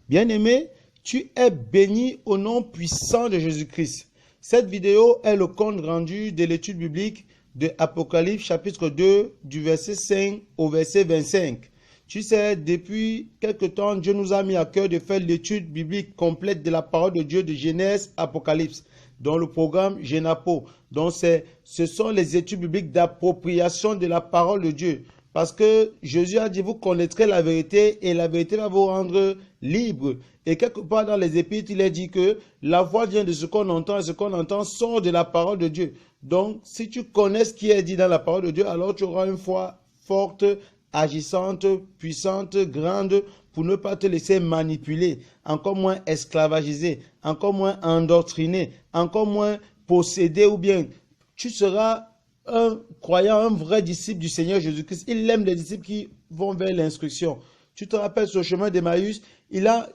Bien-aimé, tu es béni au nom puissant de Jésus-Christ. Cette vidéo est le compte rendu de l'étude biblique de Apocalypse chapitre 2 du verset 5 au verset 25. Tu sais, depuis quelque temps, Dieu nous a mis à cœur de faire l'étude biblique complète de la parole de Dieu de Genèse Apocalypse dans le programme Genapo. Donc, ce sont les études bibliques d'appropriation de la parole de Dieu. Parce que Jésus a dit, vous connaîtrez la vérité et la vérité va vous rendre libre. Et quelque part dans les Épîtres, il est dit que la voix vient de ce qu'on entend et ce qu'on entend sort de la parole de Dieu. Donc, si tu connais ce qui est dit dans la parole de Dieu, alors tu auras une foi forte, agissante, puissante, grande, pour ne pas te laisser manipuler, encore moins esclavagiser, encore moins endoctriner, encore moins posséder ou bien tu seras un croyant, un vrai disciple du Seigneur Jésus-Christ. Il aime les disciples qui vont vers l'instruction. Tu te rappelles sur le chemin d'Emmaüs, il a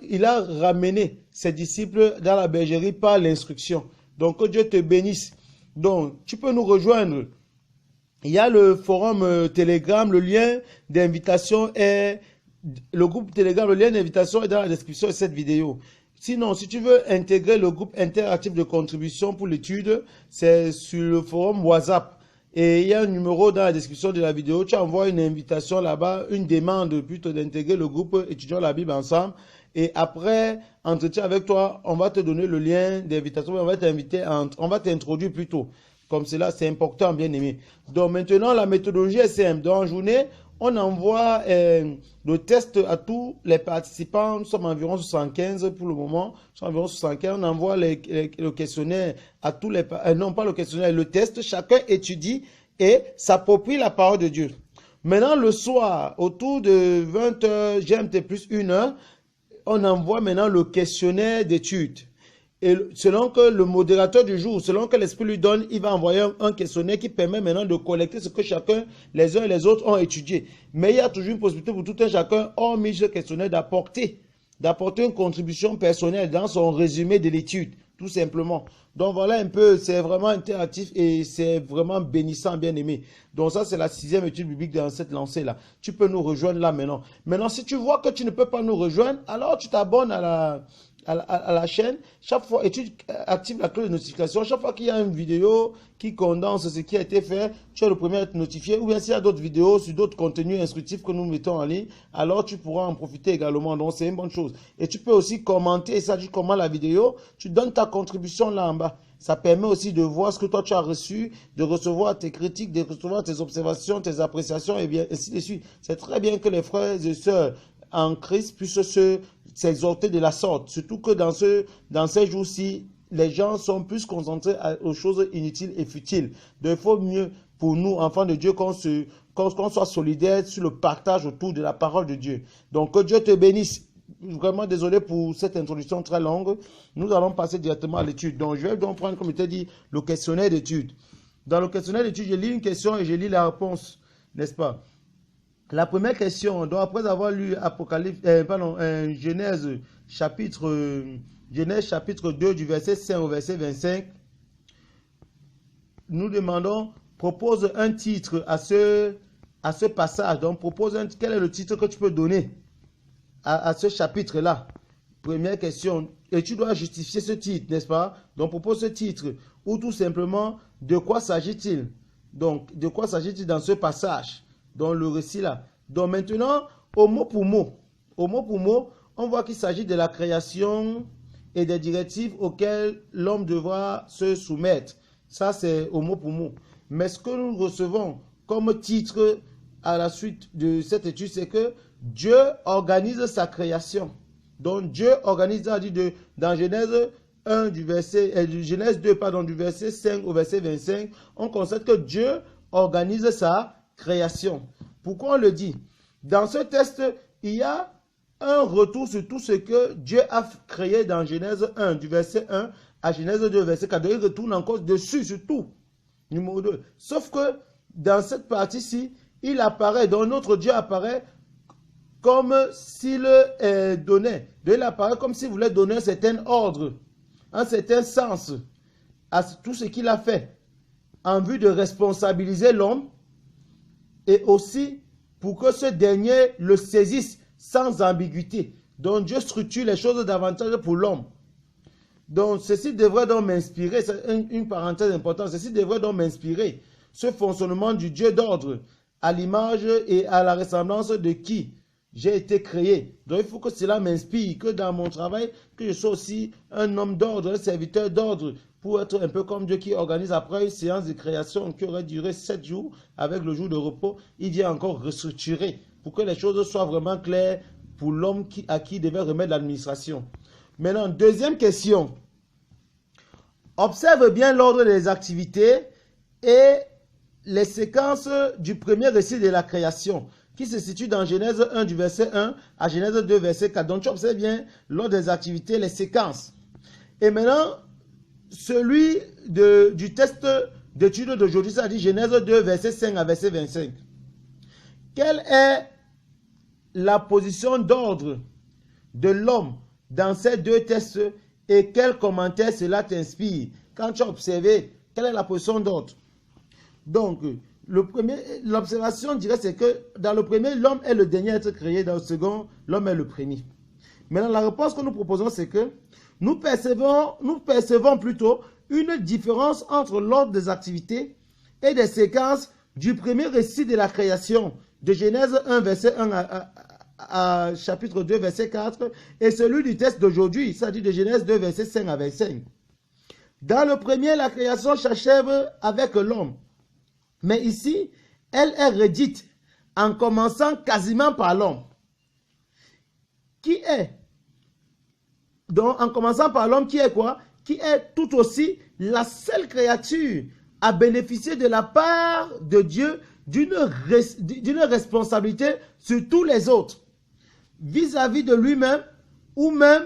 ramené ses disciples dans la bergerie par l'instruction. Donc, que Dieu te bénisse. Donc, tu peux nous rejoindre. Il y a le forum Telegram, le lien d'invitation est, le groupe Telegram, le lien d'invitation est dans la description de cette vidéo. Sinon, si tu veux intégrer le groupe interactif de contribution pour l'étude, c'est sur le forum WhatsApp. Et il y a un numéro dans la description de la vidéo. Tu envoies une invitation là-bas, une demande plutôt d'intégrer le groupe étudiant la Bible ensemble. Et après entretien avec toi, on va te donner le lien d'invitation. On va t'inviter, on va t'introduire plutôt. Comme cela, c'est important, bien aimé. Donc maintenant, la méthodologie est simple. Dans la journée, on envoie le test à tous les participants. Nous sommes environ 75 pour le moment. Nous sommes environ 75. On envoie le questionnaire à tous les... non, pas le questionnaire, le test. Chacun étudie et s'approprie la parole de Dieu. Maintenant, le soir, autour de 20h, GMT plus 1h, on envoie maintenant le questionnaire d'étude. Et selon que le modérateur du jour, selon que l'Esprit lui donne, il va envoyer un questionnaire qui permet maintenant de collecter ce que chacun, les uns et les autres ont étudié. Mais il y a toujours une possibilité pour tout un chacun, hormis ce questionnaire, d'apporter une contribution personnelle dans son résumé de l'étude, tout simplement. Donc voilà un peu, c'est vraiment interactif et c'est vraiment bénissant, bien aimé. Donc ça, c'est la 6e étude biblique dans cette lancée-là. Tu peux nous rejoindre là maintenant. Maintenant, si tu vois que tu ne peux pas nous rejoindre, alors tu t'abonnes à la chaîne. Chaque fois, et tu actives la cloche de notification. Chaque fois qu'il y a une vidéo qui condense ce qui a été fait, tu es le premier à être notifié. Ou bien s'il y a d'autres vidéos sur d'autres contenus instructifs que nous mettons en ligne, alors tu pourras en profiter également. Donc c'est une bonne chose. Et tu peux aussi commenter, et ça dit comment la vidéo, tu donnes ta contribution là en bas. Ça permet aussi de voir ce que toi tu as reçu, de recevoir tes critiques, de recevoir tes observations, tes appréciations et bien ainsi de suite. C'est très bien que les frères et sœurs en Christ puissent s'exhorter de la sorte. Surtout que dans ces jours-ci, les gens sont plus concentrés aux choses inutiles et futiles. Donc il faut mieux pour nous, enfants de Dieu, qu'on soit solidaires sur le partage autour de la parole de Dieu. Donc que Dieu te bénisse. Vraiment désolé pour cette introduction très longue. Nous allons passer directement à l'étude. Donc je vais donc prendre, comme je t'ai dit, le questionnaire d'étude. Dans le questionnaire d'étude, je lis une question et je lis la réponse, n'est-ce pas? La première question, donc après avoir lu Genèse chapitre 2 du verset 5 au verset 25, nous demandons, propose un titre à ce passage. Donc quel est le titre que tu peux donner à ce chapitre-là? Première question, et tu dois justifier ce titre, n'est-ce pas? Donc propose ce titre, ou tout simplement, de quoi s'agit-il? Donc, de quoi s'agit-il dans ce passage? Dans le récit là. Donc maintenant, au mot pour mot, on voit qu'il s'agit de la création et des directives auxquelles l'homme devra se soumettre. Ça, c'est au mot pour mot. Mais ce que nous recevons comme titre à la suite de cette étude, c'est que Dieu organise sa création. Donc Dieu organise, dans Genèse 1 Genèse 2, du verset 5 au verset 25, on constate que Dieu organise sa création. Pourquoi on le dit? Dans ce test, il y a un retour sur tout ce que Dieu a créé dans Genèse 1, du verset 1 à Genèse 2, verset 4. Il retourne encore dessus, sur tout. Numéro 2. Sauf que dans cette partie-ci, il apparaît, donc notre Dieu apparaît comme s'il donnait. Il apparaît comme s'il voulait donner un certain ordre, un certain sens à tout ce qu'il a fait, en vue de responsabiliser l'homme et aussi pour que ce dernier le saisisse sans ambiguïté. Donc Dieu structure les choses davantage pour l'homme. Donc ceci devrait donc m'inspirer, c'est une parenthèse importante, ceci devrait donc m'inspirer ce fonctionnement du Dieu d'ordre à l'image et à la ressemblance de qui j'ai été créé. Donc il faut que cela m'inspire, que dans mon travail, que je sois aussi un homme d'ordre, un serviteur d'ordre, pour être un peu comme Dieu qui organise après une séance de création qui aurait duré 7 jours avec le jour de repos, il vient encore restructurer pour que les choses soient vraiment claires pour l'homme à qui il devait remettre l'administration. Maintenant, deuxième question. Observe bien l'ordre des activités et les séquences du premier récit de la création qui se situe dans Genèse 1 du verset 1 à Genèse 2 verset 4. Donc tu observes bien l'ordre des activités, les séquences. Et maintenant, celui du test d'étude d'aujourd'hui, ça dit Genèse 2 verset 5 à verset 25. Quelle est la position d'ordre de l'homme dans ces deux tests et quel commentaire cela t'inspire? Quand tu as observé, quelle est la position d'ordre? Donc, l'observation, je dirais, c'est que dans le premier, l'homme est le dernier à être créé. Dans le second, l'homme est le premier. Maintenant, la réponse que nous proposons, c'est que nous percevons plutôt une différence entre l'ordre des activités et des séquences du premier récit de la création, de Genèse 1, verset 1 à chapitre 2, verset 4, et celui du texte d'aujourd'hui, c'est-à-dire de Genèse 2, verset 5 à 25. Dans le premier, la création s'achève avec l'homme. Mais ici, elle est rédite en commençant quasiment par l'homme. Qui est? Donc, en commençant par l'homme, qui est quoi? Qui est tout aussi la seule créature à bénéficier de la part de Dieu d'une responsabilité sur tous les autres, vis-à-vis de lui-même ou même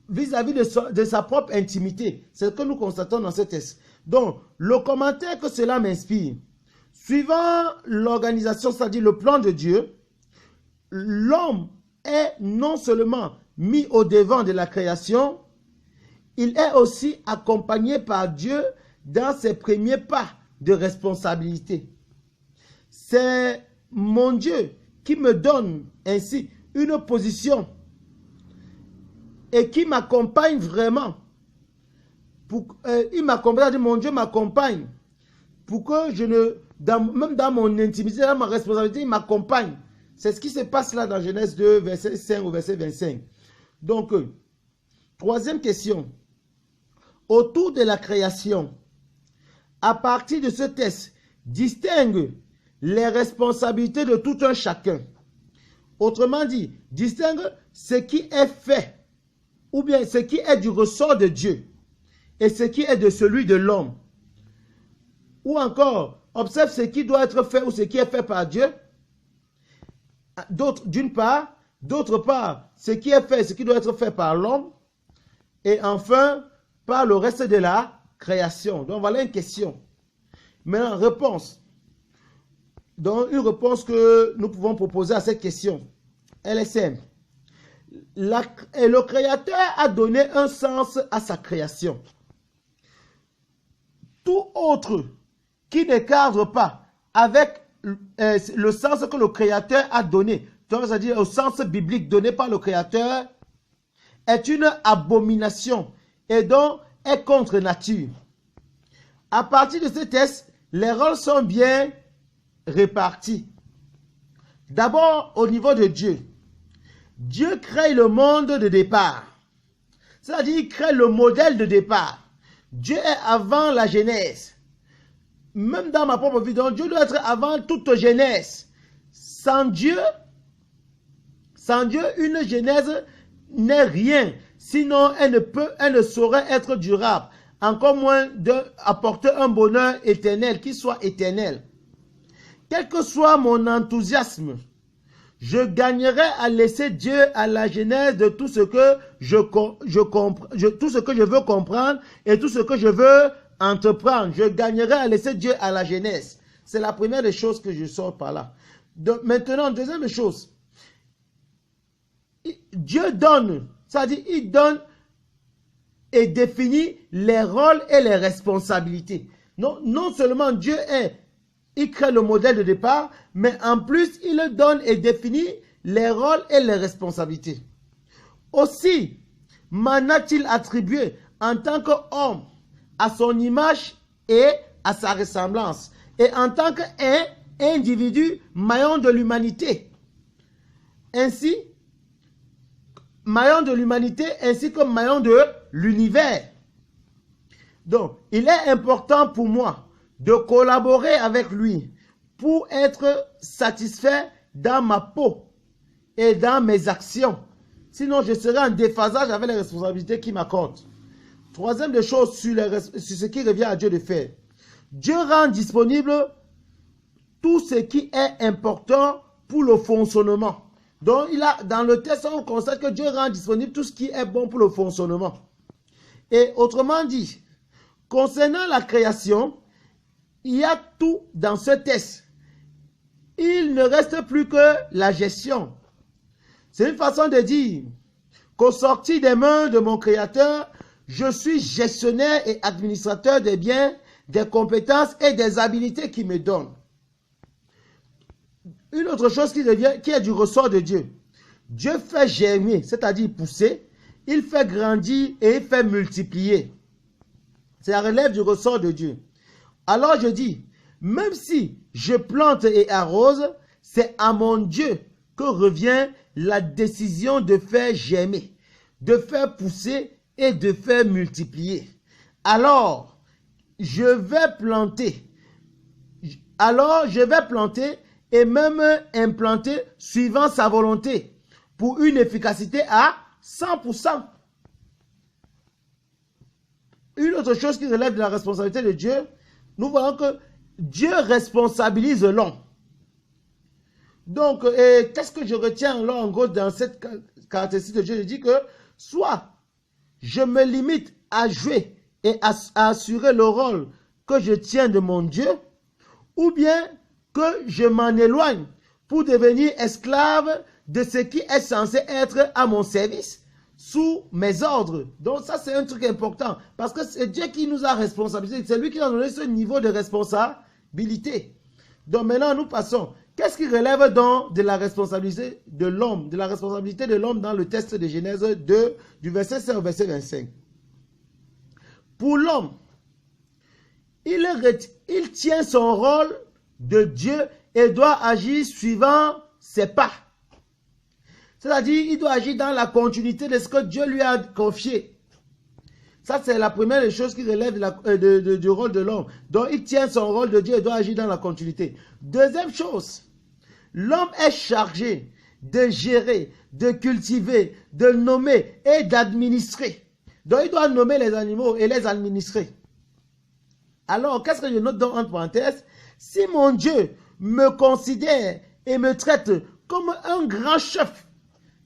vis-à-vis de sa propre intimité. C'est ce que nous constatons dans ce texte. Donc, le commentaire que cela m'inspire, suivant l'organisation, c'est-à-dire le plan de Dieu, l'homme est non seulement mis au devant de la création, il est aussi accompagné par Dieu dans ses premiers pas de responsabilité. C'est mon Dieu qui me donne ainsi une position et qui m'accompagne vraiment. Il m'accompagne, mon Dieu m'accompagne pour que je ne, même dans mon intimité, dans ma responsabilité, il m'accompagne. C'est ce qui se passe là dans Genèse 2, verset 5 au verset 25. Donc, troisième question. Autour de la création, à partir de ce test, distingue les responsabilités de tout un chacun. Autrement dit, distingue ce qui est fait, ou bien ce qui est du ressort de Dieu, et ce qui est de celui de l'homme. Ou encore, observe ce qui doit être fait ou ce qui est fait par Dieu, d'une part, d'autre part, ce qui est fait, ce qui doit être fait par l'homme, et enfin, par le reste de la création. Donc voilà une question. Maintenant, réponse. Donc une réponse que nous pouvons proposer à cette question. Elle est simple. Le Créateur a donné un sens à sa création. Tout autre qui ne cadre pas avec le sens que le Créateur a donné, c'est-à-dire au sens biblique donné par le Créateur, est une abomination et donc est contre nature. À partir de ce test, les rôles sont bien répartis. D'abord, au niveau de Dieu. Dieu crée le monde de départ. C'est-à-dire, il crée le modèle de départ. Dieu est avant la Genèse. Même dans ma propre vie, donc Dieu doit être avant toute Genèse. Sans Dieu, une Genèse n'est rien. Sinon, elle ne saurait être durable. Encore moins d'apporter un bonheur éternel, qui soit éternel. Quel que soit mon enthousiasme, je gagnerai à laisser Dieu à la genèse de tout ce que tout ce que je veux comprendre et tout ce que je veux entreprendre. Je gagnerai à laisser Dieu à la genèse. C'est la première des choses que je sors par là. Donc, maintenant, deuxième chose, Dieu donne, c'est-à-dire il donne et définit les rôles et les responsabilités. Non seulement Dieu il crée le modèle de départ, mais en plus, il donne et définit les rôles et les responsabilités. Aussi m'en a-t-il attribué en tant qu'homme à son image et à sa ressemblance, et en tant qu'un individu maillon de l'humanité. Ainsi, maillon de l'humanité ainsi que maillon de l'univers. Donc, il est important pour moi de collaborer avec lui pour être satisfait dans ma peau et dans mes actions. Sinon, je serai en déphasage avec les responsabilités qu'il m'accorde. Troisième des choses sur ce qui revient à Dieu de faire. Dieu rend disponible tout ce qui est important pour le fonctionnement. Donc, dans le texte, on constate que Dieu rend disponible tout ce qui est bon pour le fonctionnement. Et autrement dit, concernant la création, il y a tout dans ce texte. Il ne reste plus que la gestion. C'est une façon de dire qu'au sorti des mains de mon Créateur, je suis gestionnaire et administrateur des biens, des compétences et des habilités qu'il me donne. Une autre chose qui est du ressort de Dieu. Dieu fait germer, c'est-à-dire pousser, il fait grandir et il fait multiplier. C'est la relève du ressort de Dieu. Alors je dis, même si je plante et arrose, c'est à mon Dieu que revient la décision de faire germer, de faire pousser et de faire multiplier. Alors, je vais planter et même implanter suivant sa volonté pour une efficacité à 100%. Une autre chose qui relève de la responsabilité de Dieu, nous voyons que Dieu responsabilise l'homme. Donc, qu'est-ce que je retiens là en gros dans cette caractéristique de Dieu? Je dis que soit je me limite à jouer et à assurer le rôle que je tiens de mon Dieu, ou bien que je m'en éloigne pour devenir esclave de ce qui est censé être à mon service, sous mes ordres. Donc ça, c'est un truc important, parce que c'est Dieu qui nous a responsabilisés, c'est lui qui nous a donné ce niveau de responsabilité. Donc maintenant, nous passons. Qu'est-ce qui relève donc de la responsabilité de l'homme, dans le texte de Genèse 2, du verset 5 au verset 25? Pour l'homme, il tient son rôle de Dieu et doit agir suivant ses pas. C'est-à-dire, il doit agir dans la continuité de ce que Dieu lui a confié. Ça, c'est la première des choses qui relève du rôle de l'homme. Donc, il tient son rôle de Dieu et doit agir dans la continuité. Deuxième chose, l'homme est chargé de gérer, de cultiver, de nommer et d'administrer. Donc, il doit nommer les animaux et les administrer. Alors, qu'est-ce que je note dans entre parenthèses? Si mon Dieu me considère et me traite comme un grand chef,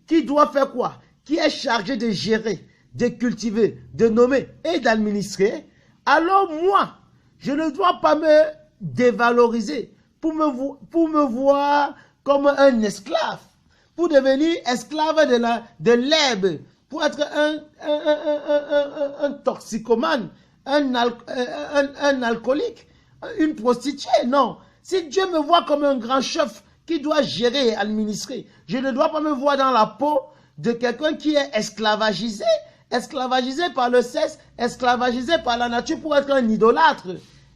qui doit faire quoi? Qui est chargé de gérer, de cultiver, de nommer et d'administrer, alors moi, je ne dois pas me dévaloriser pour me voir comme un esclave, pour devenir esclave de l'herbe, pour être un toxicomane, un alcoolique, une prostituée. Non, si Dieu me voit comme un grand chef qui doit gérer et administrer, je ne dois pas me voir dans la peau de quelqu'un qui est esclavagisé par le sexe, esclavagisé par la nature pour être un idolâtre,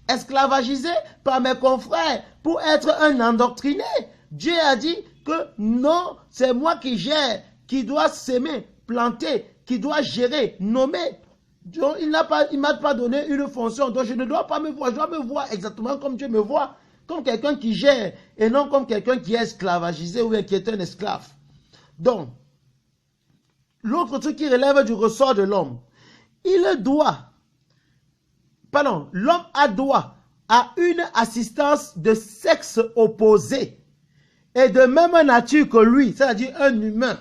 esclavagisé par mes confrères pour être un endoctriné. Dieu a dit que non, c'est moi qui gère, qui dois s'aimer, planter, qui doit gérer, nommer. Donc, il ne m'a pas donné une fonction, donc je ne dois pas me voir, je dois me voir exactement comme Dieu me voit, comme quelqu'un qui gère et non comme quelqu'un qui est esclavagisé ou qui est un esclave. Donc, l'autre truc qui relève du ressort de l'homme, l'homme a droit à une assistance de sexe opposé et de même nature que lui, c'est-à-dire un humain.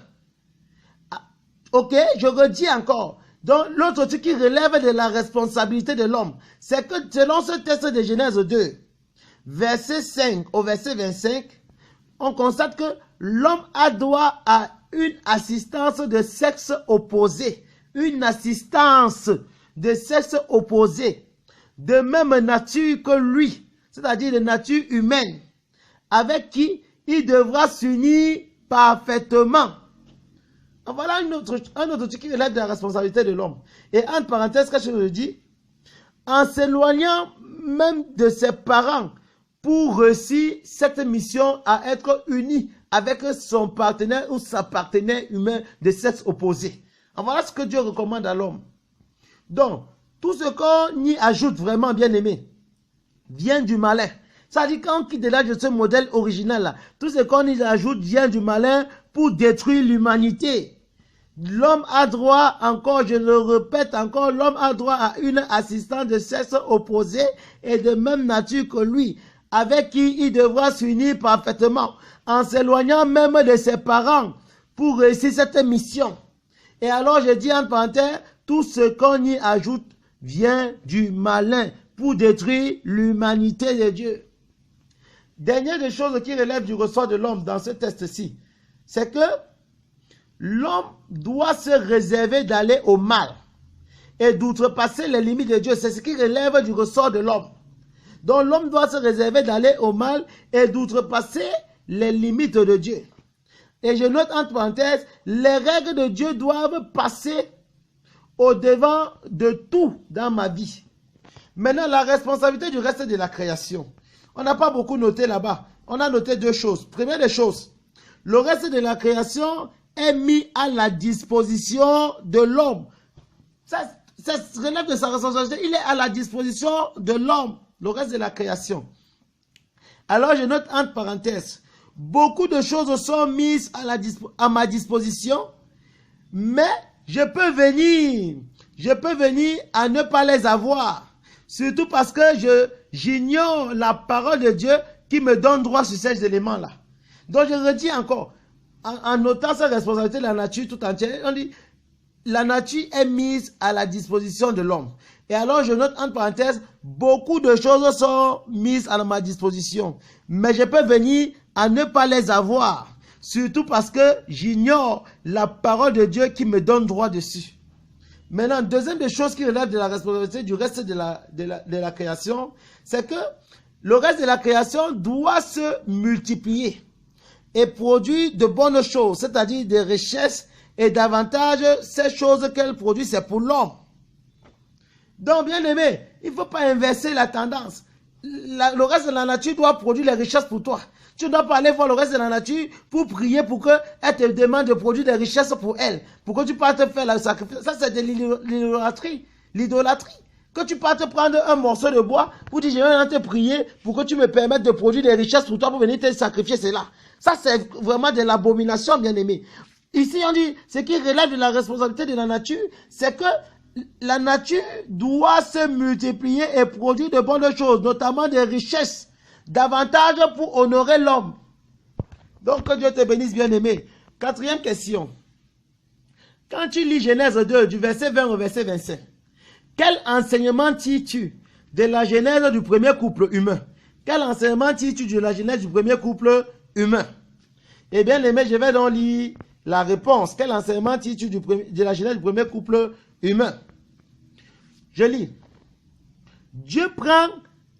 Ok, je redis encore. Donc, l'autre truc qui relève de la responsabilité de l'homme, c'est que selon ce texte de Genèse 2, verset 5 au verset 25, on constate que l'homme a droit à une assistance de sexe opposé. Une assistance de sexe opposé, de même nature que lui, c'est-à-dire de nature humaine, avec qui il devra s'unir parfaitement. Voilà un autre truc qui relève de la responsabilité de l'homme. Et entre parenthèses, quand je le dis, en s'éloignant même de ses parents pour réussir cette mission à être uni avec son partenaire ou sa partenaire humain de sexe opposé. Voilà ce que Dieu recommande à l'homme. Donc, tout ce qu'on y ajoute vraiment, bien aimé, vient du malin. Ça dit qu'on quitte de là de ce modèle original-là. Tout ce qu'on y ajoute vient du malin pour détruire l'humanité. L'homme a droit, encore, je le répète encore, l'homme a droit à une assistante de sexe opposé et de même nature que lui, avec qui il devra s'unir parfaitement, en s'éloignant même de ses parents pour réussir cette mission. Et alors, je dis en parenthèse, tout ce qu'on y ajoute vient du malin pour détruire l'humanité de Dieu. Dernière des choses qui relève du ressort de l'homme dans ce test-ci, c'est que l'homme doit se réserver d'aller au mal et d'outrepasser les limites de Dieu. C'est ce qui relève du ressort de l'homme. Donc l'homme doit se réserver d'aller au mal et d'outrepasser les limites de Dieu. Et je note entre parenthèses, les règles de Dieu doivent passer au-devant de tout dans ma vie. Maintenant, la responsabilité du reste de la création. On n'a pas beaucoup noté là-bas. On a noté deux choses. Première des choses, le reste de la création est mis à la disposition de l'homme. Ça relève de sa responsabilité. Il est à la disposition de l'homme, le reste de la création. Alors, je note entre parenthèses, beaucoup de choses sont mises à ma disposition, mais je peux venir à ne pas les avoir. Surtout parce que j'ignore la parole de Dieu qui me donne droit sur ces éléments-là. Donc je redis encore, en notant cette responsabilité de la nature tout entière, on dit, la nature est mise à la disposition de l'homme. Et alors je note entre parenthèses, beaucoup de choses sont mises à ma disposition. Mais je peux venir à ne pas les avoir. Surtout parce que j'ignore la parole de Dieu qui me donne droit dessus. Maintenant, deuxième des choses qui relève de la responsabilité du reste de la création, c'est que le reste de la création doit se multiplier et produire de bonnes choses, c'est-à-dire des richesses et davantage ces choses qu'elle produit, c'est pour l'homme. Donc, bien aimé, il ne faut pas inverser la tendance. Le reste de la nature doit produire les richesses pour toi. Tu ne dois pas aller voir le reste de la nature pour prier pour qu'elle te demande de produire des richesses pour elle. Pour que tu partes faire le sacrifice. Ça, c'est de l'idolâtrie. L'idolâtrie. Que tu partes prendre un morceau de bois pour dire, je vais te prier pour que tu me permettes de produire des richesses pour toi pour venir te sacrifier cela. Ça, c'est vraiment de l'abomination, bien aimé. Ici, on dit, ce qui relève de la responsabilité de la nature, c'est que la nature doit se multiplier et produire de bonnes choses, notamment des richesses, davantage pour honorer l'homme. Donc, que Dieu te bénisse, bien-aimé. Quatrième question. Quand tu lis Genèse 2, du verset 20 au verset 25, quel enseignement tires-tu de la genèse du premier couple humain? Quel enseignement tires-tu de la genèse du premier couple humain? Eh bien, aimé, je vais donc lire la réponse. Quel enseignement tires-tu de la genèse du premier couple humain? Je lis. Dieu prend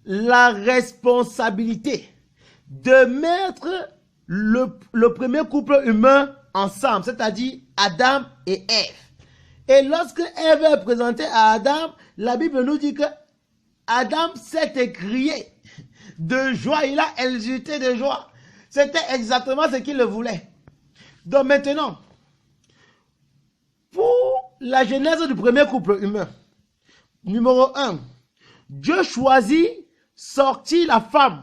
la responsabilité de mettre le premier couple humain ensemble, c'est-à-dire Adam et Ève. Et lorsque Ève est présentée à Adam, la Bible nous dit que Adam s'est écrié de joie, il a exulté de joie. C'était exactement ce qu'il voulait. Donc maintenant, pour la genèse du premier couple humain, numéro 1, Dieu choisit sortir la femme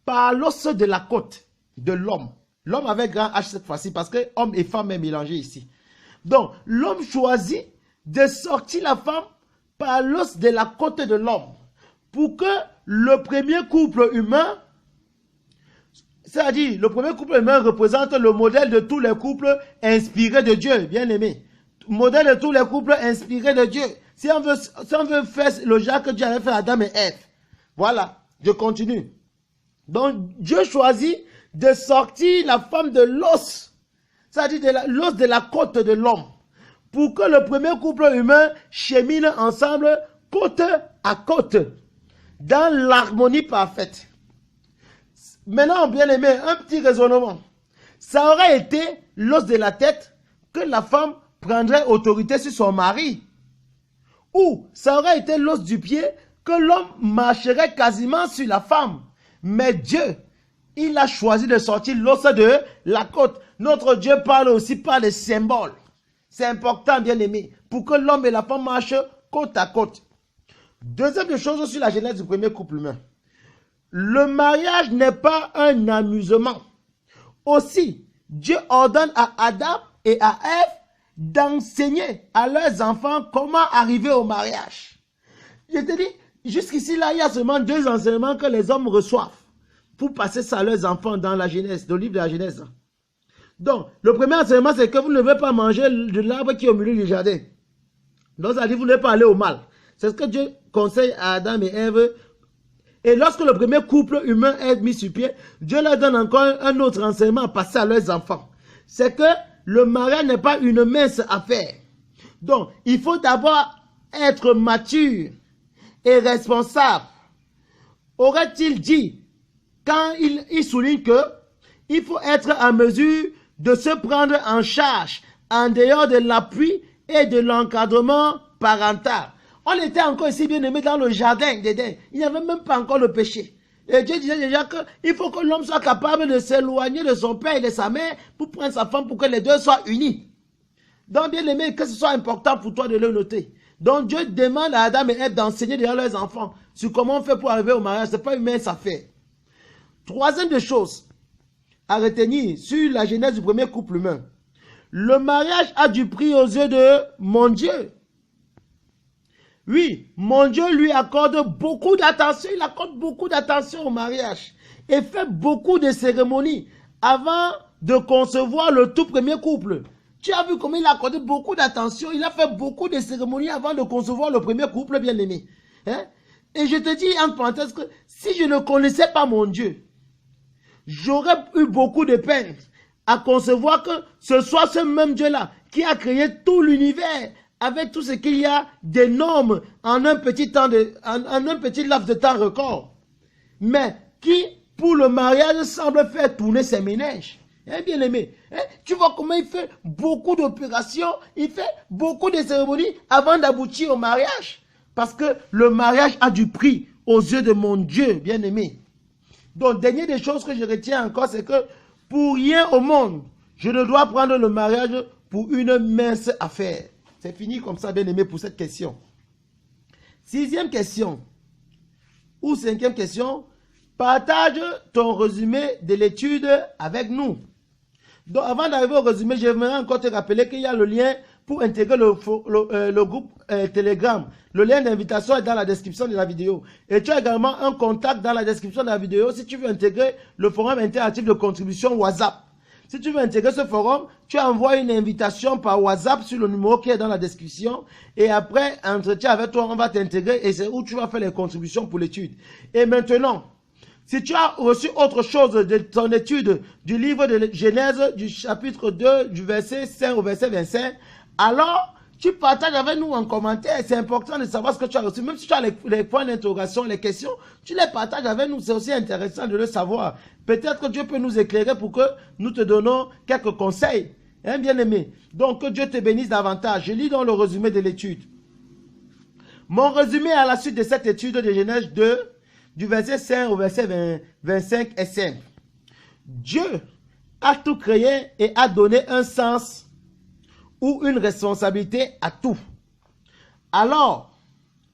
par l'os de la côte de l'homme. L'homme avec grand H cette fois-ci parce que homme et femme est mélangé ici. Donc, l'homme choisit de sortir la femme par l'os de la côte de l'homme pour que le premier couple humain, c'est-à-dire le premier couple humain représente le modèle de tous les couples inspirés de Dieu, bien aimé. Modèle de tous les couples inspirés de Dieu. Si on veut faire le genre que Dieu avait fait à Adam et Ève. Voilà, je continue. Donc, Dieu choisit de sortir la femme de l'os, c'est-à-dire de l'os de la côte de l'homme, pour que le premier couple humain chemine ensemble côte à côte, dans l'harmonie parfaite. Maintenant, bien aimé, un petit raisonnement. Ça aurait été l'os de la tête que la femme prendrait autorité sur son mari. Ou ça aurait été l'os du pied que l'homme marcherait quasiment sur la femme. Mais Dieu, il a choisi de sortir l'os de la côte. Notre Dieu parle aussi par les symboles. C'est important, bien aimé, pour que l'homme et la femme marchent côte à côte. Deuxième chose sur la genèse du premier couple humain. Le mariage n'est pas un amusement. Aussi, Dieu ordonne à Adam et à Ève d'enseigner à leurs enfants comment arriver au mariage. Je te dis, jusqu'ici, là, il y a seulement 2 enseignements que les hommes reçoivent pour passer ça à leurs enfants dans la Genèse, dans le livre de la Genèse. Donc, le premier enseignement, c'est que vous ne devez pas manger de l'arbre qui est au milieu du jardin. Donc, ça dit, vous ne devez pas aller au mal. C'est ce que Dieu conseille à Adam et Ève. Et lorsque le premier couple humain est mis sur pied, Dieu leur donne encore un autre enseignement à passer à leurs enfants. C'est que le mariage n'est pas une mince affaire. Donc, il faut d'abord être mature et responsable. Aurait-il dit, quand il souligne que il faut être en mesure de se prendre en charge en dehors de l'appui et de l'encadrement parental. On était encore ici bien aimé dans le jardin d'Éden. Il n'y avait même pas encore le péché. Et Dieu disait déjà qu'il faut que l'homme soit capable de s'éloigner de son père et de sa mère pour prendre sa femme pour que les deux soient unis. Donc bien aimé, que ce soit important pour toi de le noter. Donc Dieu demande à Adam et Ève d'enseigner déjà leurs enfants sur comment on fait pour arriver au mariage. Ce n'est pas une mince affaire. Troisième des choses à retenir sur la genèse du premier couple humain. Le mariage a du prix aux yeux de mon Dieu. Oui, mon Dieu lui accorde beaucoup d'attention. Il accorde beaucoup d'attention au mariage. Et fait beaucoup de cérémonies avant de concevoir le tout premier couple. Tu as vu comment il a accordé beaucoup d'attention. Il a fait beaucoup de cérémonies avant de concevoir le premier couple, bien aimé. Hein? Et je te dis en parenthèse que si je ne connaissais pas mon Dieu, j'aurais eu beaucoup de peine à concevoir que ce soit ce même Dieu-là qui a créé tout l'univers avec tout ce qu'il y a d'énorme en un petit laps de temps record. Mais qui, pour le mariage, semble faire tourner ses ménages. Hein, bien aimé. Hein? Tu vois comment il fait beaucoup d'opérations, il fait beaucoup de cérémonies avant d'aboutir au mariage. Parce que le mariage a du prix aux yeux de mon Dieu, bien aimé. Donc, dernière des choses que je retiens encore, c'est que pour rien au monde, je ne dois prendre le mariage pour une mince affaire. C'est fini comme ça, bien aimé, pour cette question. 6e question, ou 5e question, partage ton résumé de l'étude avec nous. Donc, avant d'arriver au résumé, j'aimerais encore te rappeler qu'il y a le lien pour intégrer le groupe Telegram. Le lien d'invitation est dans la description de la vidéo. Et tu as également un contact dans la description de la vidéo si tu veux intégrer le forum interactif de contribution WhatsApp. Si tu veux intégrer ce forum, tu envoies une invitation par WhatsApp sur le numéro qui est dans la description. Et après, entretien avec toi, on va t'intégrer et c'est où tu vas faire les contributions pour l'étude. Et maintenant, si tu as reçu autre chose de ton étude du livre de Genèse, du chapitre 2, du verset 5 au verset 25, alors tu partages avec nous en commentaire. C'est important de savoir ce que tu as reçu. Même si tu as les points d'interrogation, les questions, tu les partages avec nous. C'est aussi intéressant de le savoir. Peut-être que Dieu peut nous éclairer pour que nous te donnons quelques conseils. Hein, bien aimé. Donc, que Dieu te bénisse davantage. Je lis dans le résumé de l'étude. Mon résumé à la suite de cette étude de Genèse 2, du verset 5 au verset 25 est simple. Dieu a tout créé et a donné un sens ou une responsabilité à tout. Alors,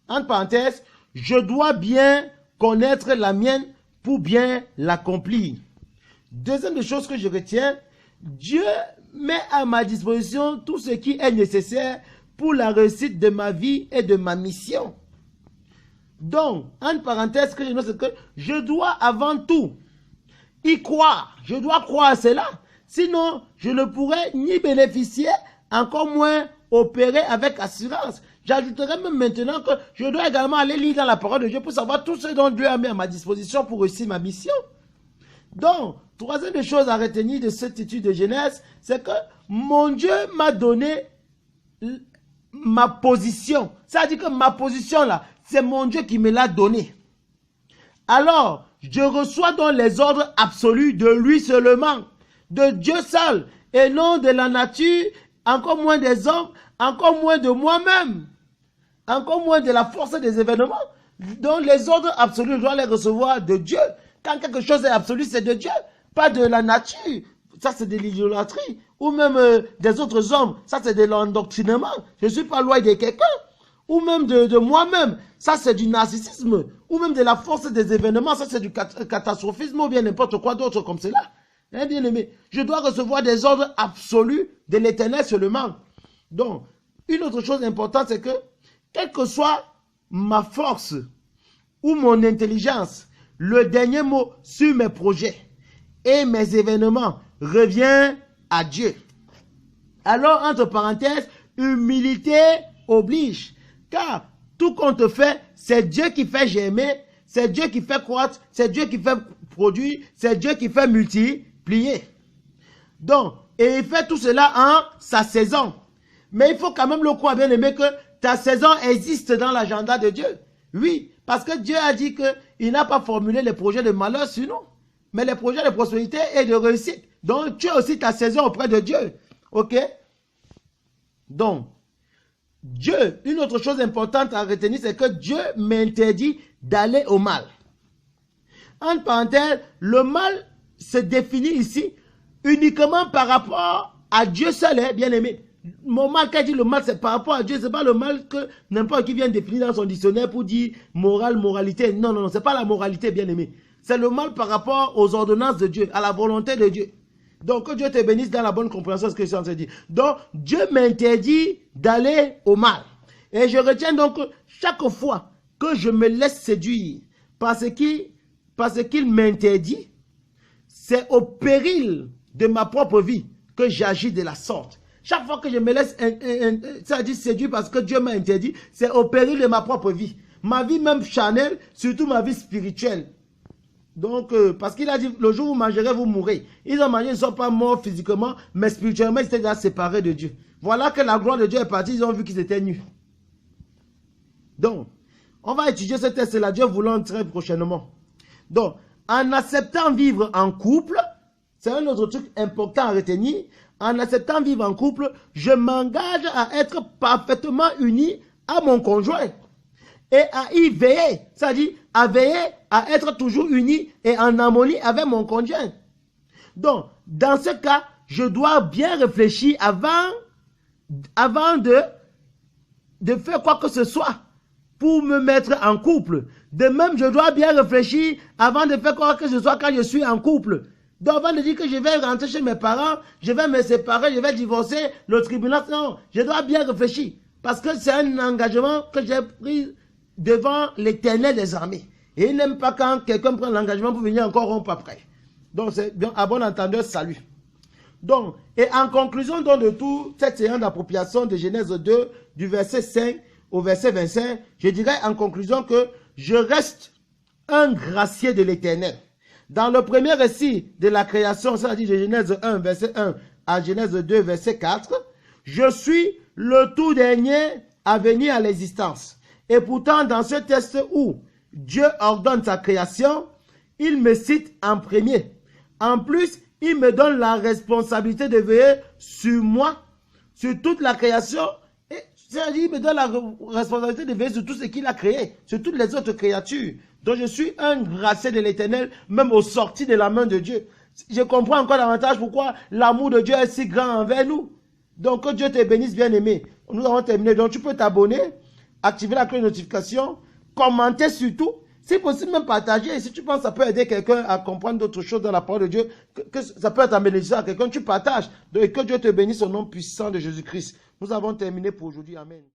entre parenthèses, je dois bien connaître la mienne pour bien l'accomplir. Deuxième des choses que je retiens, Dieu met à ma disposition tout ce qui est nécessaire pour la réussite de ma vie et de ma mission. Donc, entre parenthèses, ce que je note, c'est que je dois avant tout y croire. Je dois croire à cela. Sinon, je ne pourrais ni bénéficier, encore moins opérer avec assurance. J'ajouterai même maintenant que je dois également aller lire dans la parole de Dieu pour savoir tout ce dont Dieu a mis à ma disposition pour réussir ma mission. Donc, troisième des choses à retenir de cette étude de Genèse, c'est que mon Dieu m'a donné ma position. Ça veut dire que ma position là, c'est mon Dieu qui me l'a donnée. Alors, je reçois donc les ordres absolus de lui seulement, de Dieu seul, et non de la nature encore moins des hommes, encore moins de moi-même, encore moins de la force des événements. Donc les ordres absolus, je dois les recevoir de Dieu. Quand quelque chose est absolu, c'est de Dieu, pas de la nature. Ça, c'est de l'idolâtrie. Ou même des autres hommes, ça, c'est de l'endoctrinement. Je ne suis pas loin de quelqu'un. Ou même de moi-même, ça, c'est du narcissisme. Ou même de la force des événements, ça, c'est du catastrophisme ou bien n'importe quoi d'autre comme cela. Hein, bien aimé, je dois recevoir des ordres absolus de l'Éternel seulement. Donc, une autre chose importante, c'est que, quelle que soit ma force ou mon intelligence, le dernier mot sur mes projets et mes événements revient à Dieu. Alors, entre parenthèses, humilité oblige. Car tout compte fait, c'est Dieu qui fait germer, c'est Dieu qui fait croître, c'est Dieu qui fait produire, c'est Dieu qui fait multiplier. Donc, et il fait tout cela en sa saison. Mais il faut quand même le croire, bien aimé, que ta saison existe dans l'agenda de Dieu. Oui, parce que Dieu a dit qu'il n'a pas formulé les projets de malheur sur nous, mais les projets de prospérité et de réussite. Donc, tu as aussi ta saison auprès de Dieu. Ok? Donc, Dieu, une autre chose importante à retenir, c'est que Dieu m'interdit d'aller au mal. En parenthèse, le mal se définit ici uniquement par rapport à Dieu seul, hein, bien aimé. Mon mal, quand il dit le mal, c'est par rapport à Dieu. Ce n'est pas le mal que n'importe qui vient définir dans son dictionnaire pour dire morale, moralité. Non, non, non, ce n'est pas la moralité, bien aimé. C'est le mal par rapport aux ordonnances de Dieu, à la volonté de Dieu. Donc, que Dieu te bénisse dans la bonne compréhension de ce que je suis en train de dire. Donc, Dieu m'interdit d'aller au mal. Et je retiens donc chaque fois que je me laisse séduire parce qu'il m'interdit, c'est au péril de ma propre vie que j'agis de la sorte. Chaque fois que je me laisse séduire parce que Dieu m'a interdit, c'est au péril de ma propre vie. Ma vie même charnelle, surtout ma vie spirituelle. Donc, parce qu'il a dit, le jour où vous mangerez, vous mourrez. Ils ont mangé, ils ne sont pas morts physiquement, mais spirituellement, ils étaient déjà séparés de Dieu. Voilà que la gloire de Dieu est partie, ils ont vu qu'ils étaient nus. Donc, on va étudier ce test-là, Dieu voulant, très prochainement. Donc, en acceptant vivre en couple, c'est un autre truc important à retenir, en acceptant vivre en couple, je m'engage à être parfaitement uni à mon conjoint et à y veiller, c'est-à-dire à veiller à être toujours uni et en harmonie avec mon conjoint. Donc, dans ce cas, je dois bien réfléchir avant de faire quoi que ce soit pour me mettre en couple. De même, je dois bien réfléchir avant de faire quoi que ce soit quand je suis en couple. Donc, avant de dire que je vais rentrer chez mes parents, je vais me séparer, je vais divorcer, le tribunal, non, je dois bien réfléchir. Parce que c'est un engagement que j'ai pris devant l'Éternel des armées. Et il n'aime pas quand quelqu'un prend l'engagement pour venir encore rompre après. Donc, c'est à bon entendeur, salut. Donc, et en conclusion donc, de tout cette séance d'appropriation de Genèse 2, du verset 5 au verset 25, je dirais en conclusion que je reste un gracié de l'Éternel. Dans le premier récit de la création, c'est-à-dire de Genèse 1, verset 1 à Genèse 2, verset 4, je suis le tout dernier à venir à l'existence. Et pourtant, dans ce texte où Dieu ordonne sa création, il me cite en premier. En plus, il me donne la responsabilité de veiller sur moi, sur toute la création. Et c'est-à-dire, il me donne la responsabilité de veiller sur tout ce qu'il a créé, sur toutes les autres créatures. Donc, je suis un gracié de l'Éternel, même au sorti de la main de Dieu. Je comprends encore davantage pourquoi l'amour de Dieu est si grand envers nous. Donc, que Dieu te bénisse, bien-aimé. Nous avons terminé. Donc, tu peux t'abonner, activer la cloche de notification, commenter surtout. Si possible, même partager. Et si tu penses que ça peut aider quelqu'un à comprendre d'autres choses dans la parole de Dieu, que ça peut être amélioré à quelqu'un, tu partages. Donc, que Dieu te bénisse au nom puissant de Jésus-Christ. Nous avons terminé pour aujourd'hui. Amen.